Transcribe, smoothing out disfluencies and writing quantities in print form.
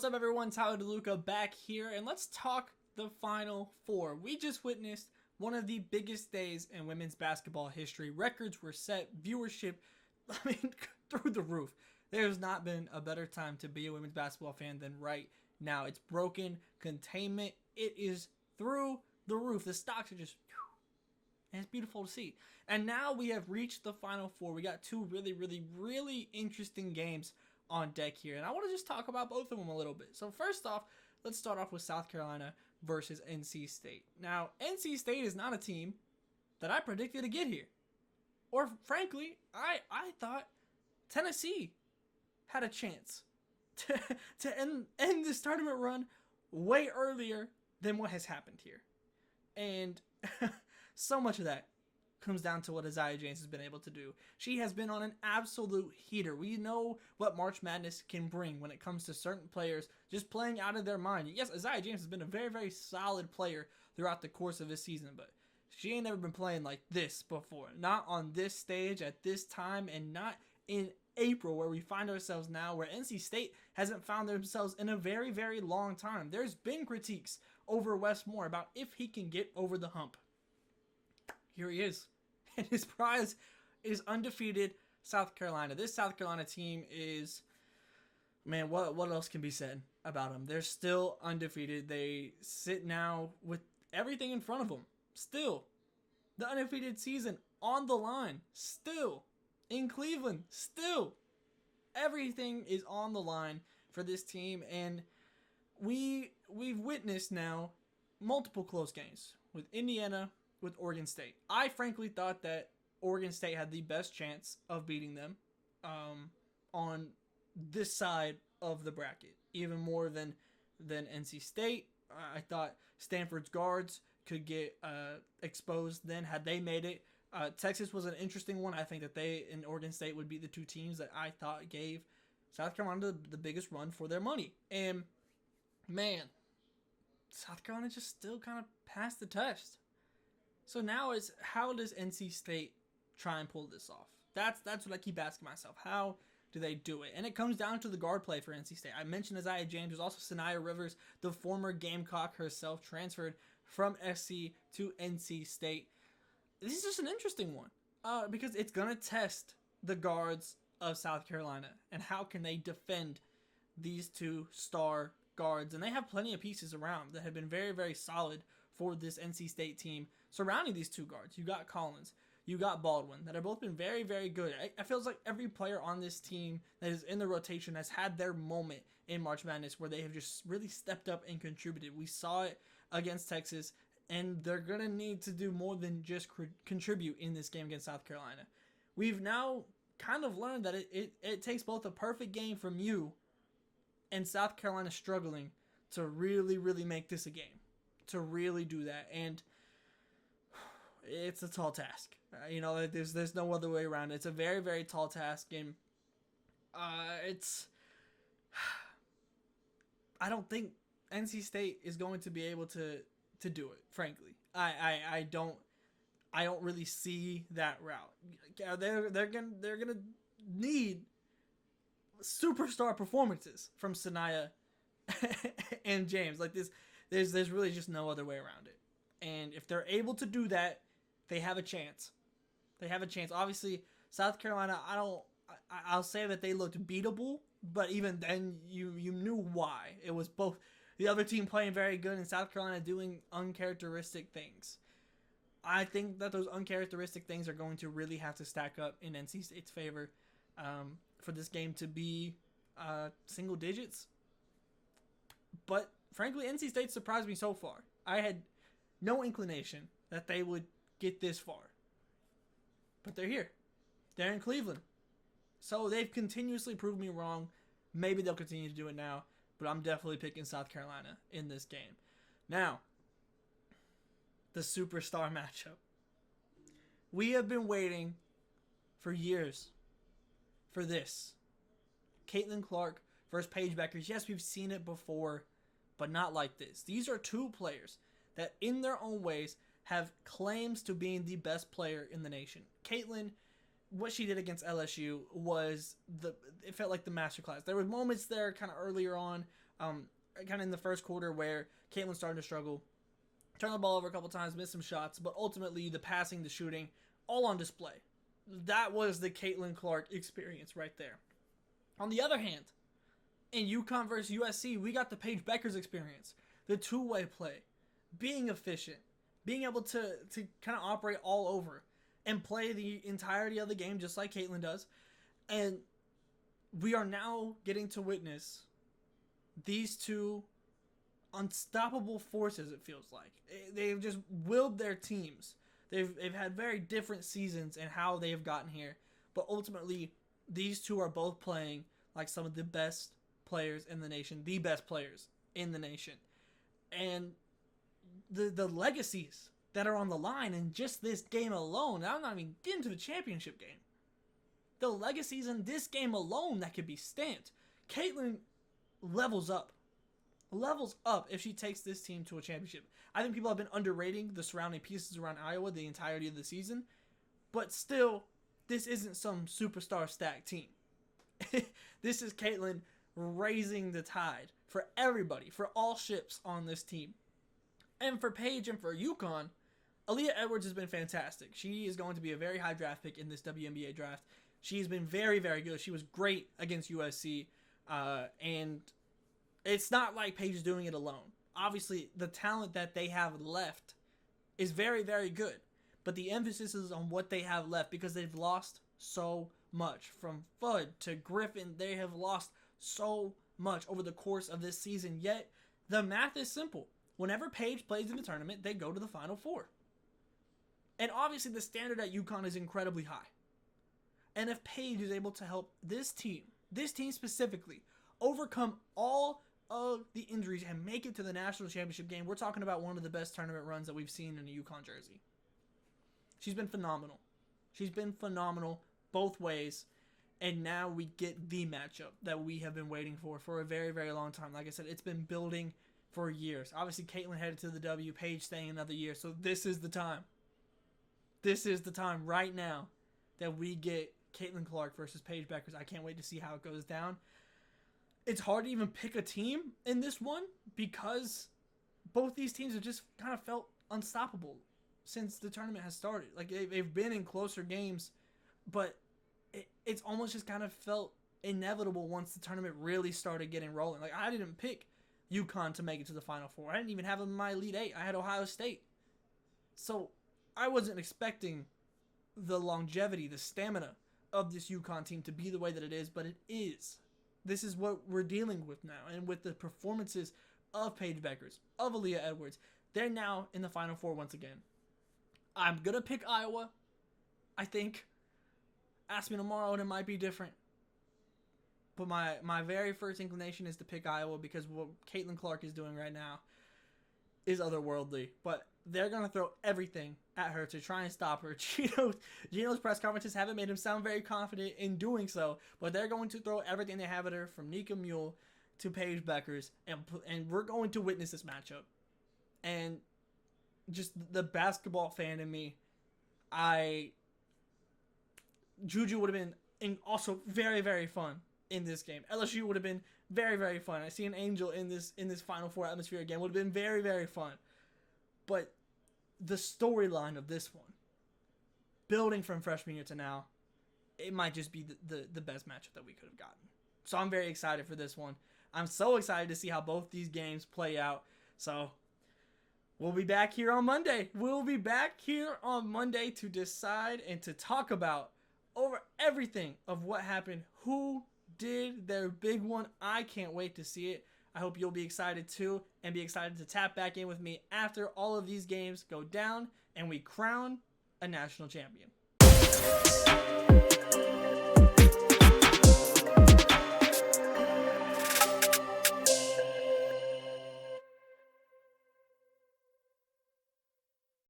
up, everyone? Tyler DeLuca back here, and let's talk the Final Four. We just witnessed one of the biggest days in women's basketball history. Records were set, viewership, through the roof. There's not been a better time to be a women's basketball fan than right now. It's broken, containment, it is through the roof. The stocks are just, and it's beautiful to see. And now we have reached the Final Four. We got two really interesting games on deck here, and I want to just talk about both of them a little bit. So first off, let's start off with South Carolina versus NC State. Now, NC State is not a team that I predicted to get here. Or frankly, I thought Tennessee had a chance to end this tournament run way earlier than what has happened here. And so much of that comes down to what Isaiah James has been able to do. She has been on an absolute heater. We know what March Madness can bring when it comes to certain players just playing out of their mind. Yes, Isaiah James has been a very solid player throughout the course of his season, but she ain't never been playing like this before. Not on this stage at this time, and not in April where we find ourselves now, where NC State hasn't found themselves in a very long time. There's been critiques over Wes Moore about if he can get over the hump. Here he is. And his prize is undefeated South Carolina. This South Carolina team is, man, what else can be said about them? They're still undefeated. They sit now with everything in front of them. Still. The undefeated season on the line. Still. In Cleveland. Still. Everything is on the line for this team. And we've witnessed now multiple close games with Indiana, with Oregon State. I frankly thought that Oregon State had the best chance of beating them on this side of the bracket, even more than NC State. I thought Stanford's guards could get exposed then had they made it. Texas was an interesting one. I think that they and Oregon State would be the two teams that I thought gave South Carolina the biggest run for their money. And man, South Carolina just still kind of passed the test. So now is, how does NC State try and pull this off? That's what I keep asking myself. How do they do it? And it comes down to the guard play for NC State. I mentioned Isaiah James. There's also Sanaya Rivers, the former Gamecock herself, transferred from SC to NC State. This is just an interesting one because it's going to test the guards of South Carolina and how can they defend these two star guards. And they have plenty of pieces around that have been very solid for this NC State team surrounding these two guards. You got Collins, you got Baldwin, that have both been very good. It feels like every player on this team that is in the rotation has had their moment in March Madness where they have just really stepped up and contributed. We saw it against Texas, and they're going to need to do more than just contribute in this game against South Carolina. We've now kind of learned that it takes both a perfect game from you and South Carolina struggling to really make this a game. To really do that, and it's a tall task. There's no other way around it. It's a very tall task, and I don't think NC State is going to be able to do it. Frankly, I don't really see that route. They're gonna need superstar performances from Sanaya and James like this. There's really just no other way around it. And if they're able to do that, they have a chance. Obviously, South Carolina, I'll say that they looked beatable, but even then you knew why. It was both the other team playing very good and South Carolina doing uncharacteristic things. I think that those uncharacteristic things are going to really have to stack up in NC State's favor for this game to be single digits. But frankly, NC State surprised me so far. I had no inclination that they would get this far. But they're here. They're in Cleveland. So they've continuously proved me wrong. Maybe they'll continue to do it now. But I'm definitely picking South Carolina in this game. Now, the superstar matchup. We have been waiting for years for this. Caitlin Clark versus Paige Bueckers. Yes, we've seen it before, but not like this. These are two players that in their own ways have claims to being the best player in the nation. Caitlin, what she did against LSU was it felt like the masterclass. There were moments there kind of earlier on kind of in the first quarter where Caitlin's starting to struggle, turn the ball over a couple times, miss some shots, but ultimately the passing, the shooting, all on display. That was the Caitlin Clark experience right there. On the other hand, in UConn versus USC, we got the Paige Bueckers experience. The two-way play, being efficient, being able to kind of operate all over and play the entirety of the game just like Caitlin does. And we are now getting to witness these two unstoppable forces, it feels like. They've just willed their teams. They've had very different seasons in how they have gotten here. But ultimately, these two are both playing like some of the best players in the nation, the best players in the nation. And the legacies that are on the line in just this game alone, I'm not even getting to the championship game. The legacies in this game alone that could be stamped. Caitlin levels up if she takes this team to a championship. I think people have been underrating the surrounding pieces around Iowa the entirety of the season, but still, this isn't some superstar stacked team. This is Caitlin raising the tide for everybody, for all ships on this team. And for Paige and for UConn, Aaliyah Edwards has been fantastic. She is going to be a very high draft pick in this WNBA draft. She's been very, very good. She was great against USC, and it's not like Paige is doing it alone. Obviously, the talent that they have left is very, very good. But the emphasis is on what they have left because they've lost so much. From Fudd to Griffin, they have lost so much over the course of this season. Yet, the math is simple. Whenever Paige plays in the tournament, they go to the Final Four. And obviously, the standard at UConn is incredibly high. And if Paige is able to help this team specifically, overcome all of the injuries and make it to the national championship game, we're talking about one of the best tournament runs that we've seen in a UConn jersey. She's been phenomenal. She's been phenomenal both ways. And now we get the matchup that we have been waiting for a very, very long time. Like I said, it's been building for years. Obviously, Caitlin headed to the W, Paige staying another year. So this is the time. This is the time right now that we get Caitlin Clark versus Paige Bueckers. I can't wait to see how it goes down. It's hard to even pick a team in this one because both these teams have just kind of felt unstoppable since the tournament has started. Like, they've been in closer games, but it's almost just kind of felt inevitable once the tournament really started getting rolling. Like, I didn't pick UConn to make it to the Final Four. I didn't even have them in my Elite Eight. I had Ohio State. So I wasn't expecting the longevity, the stamina of this UConn team to be the way that it is, but it is. This is what we're dealing with now. And with the performances of Paige Bueckers, of Aaliyah Edwards, they're now in the Final Four once again. I'm going to pick Iowa, I think. Ask me tomorrow and it might be different. But my very first inclination is to pick Iowa because what Caitlin Clark is doing right now is otherworldly. But they're going to throw everything at her to try and stop her. Gino's press conferences haven't made him sound very confident in doing so, but they're going to throw everything they have at her, from Nika Mule to Paige Bueckers, and we're going to witness this matchup. And just the basketball fan in me, Juju would have been also very, very fun in this game. LSU would have been very, very fun. I see an Angel in this Final Four atmosphere again. Would have been very, very fun. But the storyline of this one, building from freshman year to now, it might just be the best matchup that we could have gotten. So I'm very excited for this one. I'm so excited to see how both these games play out. So we'll be back here on Monday. We'll be back here on Monday to decide and to talk about over everything of what happened. Who did their big one? I can't wait to see it. I hope you'll be excited too, and be excited to tap back in with me after all of these games go down and we crown a national champion.